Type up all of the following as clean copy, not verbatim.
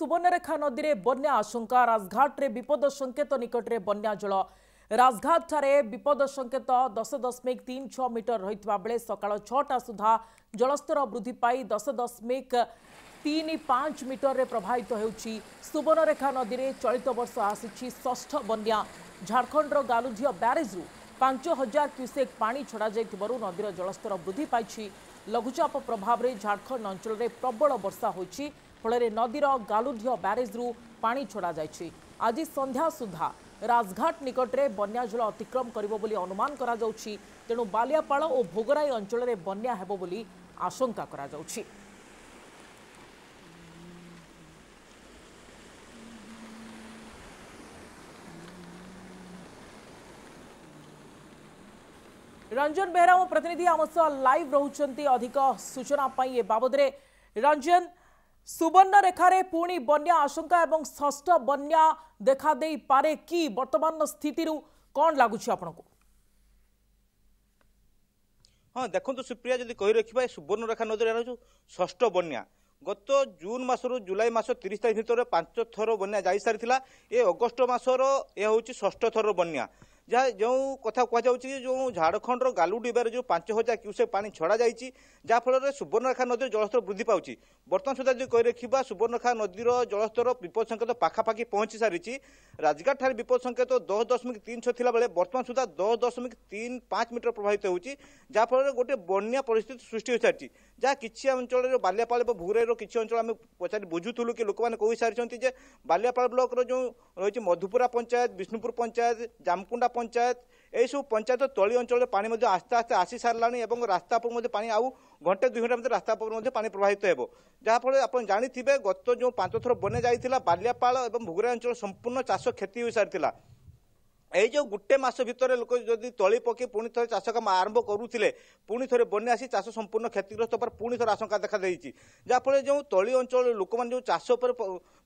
सुवर्णरेखा नदी में बन्या आशंका राजघाट रे विपद संकेत निकट में बन्या जल राजघाट ठारे विपद संकेत 10.36 मीटर रही बेले सकाळ 6टा सुधा जलस्तर वृद्धि पाई 10.35 मीटर रे प्रभावित होउछि। सुवर्णरेखा नदी में चलित वर्ष आसी षष्ठ बन्या झारखंड गालुझिया ब्यारेज रु 5000 क्यूसेक पानी छड़ा जाइथिबारु नदीर जलस्तर वृद्धि पाइछि। लघुचाप प्रभाव में झारखंड अंचल में प्रबल वर्षा होइछि फल नदीर गालुझिया ब्यारेज रु पानी छड़ा जाइछि। आज संध्या सुधा राजघाट निकट में बन्या जल अतिक्रम करिबो बोली अनुमान करा जाउछि। तेणु बालियापाଳ और भोगराई अंचल में बन्या हेबो बोली आशंका करा जाउछि। रंजन बेहरा मो प्रतिनिधि आम सह लाइव रोचंती अधिक सूचना पाई ए बाबद रंजन सुवर्णरेखारे पुणी बन्या आशंका एवं षष्ठ बन्या देखा दे पारे कि वर्तमान स्थिति कौन लगुच आपको? हाँ देखो सुप्रिया जब कही रखा सुवर्णरेखा नदी जो षष्ठ बन्या गत जून मासरू जुलाई मास 30 तारीख भितर 5 थर बन्या जाई सारी ए अगस्ट मासर यह हूँ षष्ठ थर बन्या जहाँ जो कथा कहुच्छी जो झारखंड गालुडिबार जो 5000 क्यूसेक पानी छड़ा जाइए जहाँफल सुवर्णरेखा नदी जलस्तर वृद्धि पाँच। बर्तमान सुधा जो कही रखा सुवर्णरेखा नदीर जलस्तर विपद संकेत पाखापाखि पहुंची सारी राजघाट ठारे विपद संकेत 10.36 थिला बेले बर्तमान सुधा 10.35 मीटर प्रभावित होउची जहाँफल गोटे बन्या परिस्थिति सृष्टि हो सारी जहाँ किसी अंचल बालियापाଳ भूराईर किसी अंचल आम पचारि बुझुलु कि लोक मैंने कही सारी बालियापाଳ ब्लॉक जो रही मधुपुरा पंचायत विष्णुपुर पंचायत जामकुंडा पंचायत यही सब पंचायत तली अंचल पानी आस्ते आस्ते आसी सारा और रास्ता पर पानी आउ घंटे 2 घंटा भर रास्ता पर पानी प्रभावित हो जहाँफल आप जानी गत जो 5 थर बन्या जाइए बालियापाଳ और भोगराई अंचल संपूर्ण चाष क्षति हो सारी यही जो गोटे मास भितर लोक जदि तली पकई पुणी थे चाष काम आरंभ करुले पुणी थे बन्या आसी चाष संपूर्ण क्षतिग्रस्त पर पुणी थे आशंका देखा देती जहाँफल जो तली अंचल लोक मैंने जो चाष पर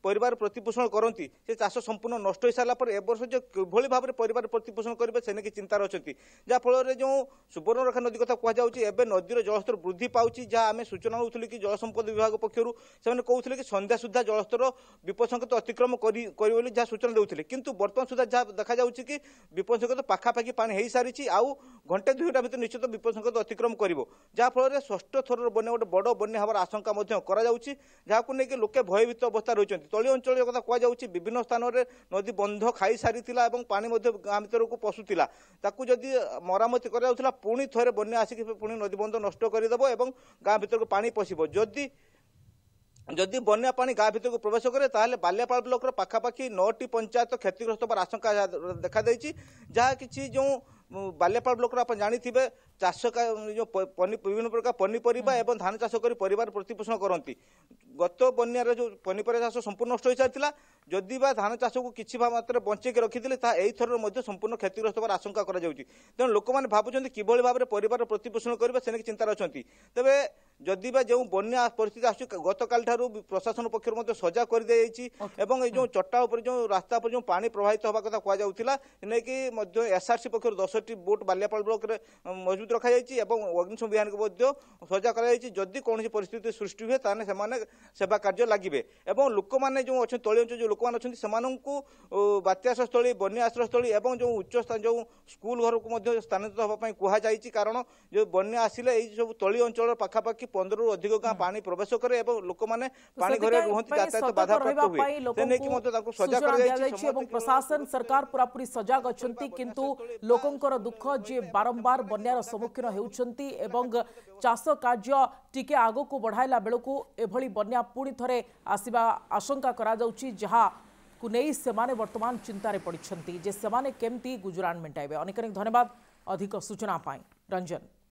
परिवार प्रतिपोषण करती से चाष संपूर्ण नष्ट हो सारा पर एवर्ष जो किभली भाव में परिवार प्रतिपोषण करेंगे से नहीं चिंतार अच्छा जहाँफल जो सुवर्णरेखा नदी कथा कहुच्छे नदीर जलस्तर वृद्धि पाँच जहाँ आम सूचना होती कि जल संपद विभाग पक्षर से कहते कि संध्या सुधा जलस्तर विपद संकेत अतिक्रम कर जहाँ सूचना देते किंतु बर्तमान सुधा जहाँ देखा कि विपद संकेत पाखापाखि पानी हो सारी आउ घंटे 2 घंटा भर निश्चित विपद संकेत अतिक्रम कर जहाँफल षष्ठ थर बन्या गोटे बड़ बन्या हमार आशंका जहाँ लेकिन लोके भयभीत अवस्था रही तली अंचल कथा कहुच्छी विभिन्न स्थान में नदी बंध खाई सारी पानी गाँ भर को पशुला ताकू जदि मरामती कर पुणी थे बन्या आसिक पुणी नदी बंध नष्ट करदेव और गाँ भर को पानी पशिब जदि बन्या पानी गाँ भर को प्रवेश करे ताहले बालियापाଳ ब्लॉक पाखापाखि 9टी पंचायत क्षतिग्रस्त पर आशंका देखा देछि जहाँ किसी जो बालियापाଳ ब्लॉक आप जानी चाष जो विभिन्न प्रकार पनीपरिया एवं धान चाष कर परिवार प्रतिपोषण करती गत बन्यार जो पनीपरिया चाष संपूर्ण नष्ट हो सारी जदि बा धान चाष को किसी मात्रा बंचेक रखिले यही थर संपूर्ण क्षतिग्रस्त पर आशंका तेणु लोक मैंने भावुं किभली भाव में परिवार प्रतिपोषण करेंगे से नहीं चिंतार अच्छा तेरे जदि बा जो बन्या परिस्थिति आस गत काल प्रशासन पक्ष सजा कर जो चट्टा उपर जो रास्ता पर जो पानी प्रभावित होगा कथा कहुला कि एसआरसी पक्ष 10टी बोट बालियापाଳ ब्लॉक मौजूद रखा अग्निशम विभाग को सजा कर कौन परिस्थिति सृष्टि हुए ताने सेवा कार्य लगे और लोक मैंने जो अच्छे तली अंचल जो लोक मैंने अच्छे बात्याश्रयस्थली बन्या आश्रयस्थली और जो उच्च स्थान जो स्कूल घर को स्थानांतरित होगापी कहुई कारण जो बन्या आसिले सब तली अंचल पाखापाखि 15 रु अधिक गाँ पानी प्रवेश करे लोक मैंने पानी घरे रुहति यातायात बाधा प्राप्त हुए प्रशासन सरकार पूरापूरी सजग अच्छा किंतु लोकंकर दुख जे बारंबार बन्यार सम्मुखीन होउछंती एवं चाष कार्य टिके आगो को बढ़ाइला बेलू एभली बन्या पुणी थरे आसिबा आशंका करा जाउची जहा को नहीं सेमाने वर्तमान चिंतारे पड़िछंती जे सेमाने केमती गुजरान मेंटाइबे। अनेक धन्यवाद अधिक सूचना पाई रंजन।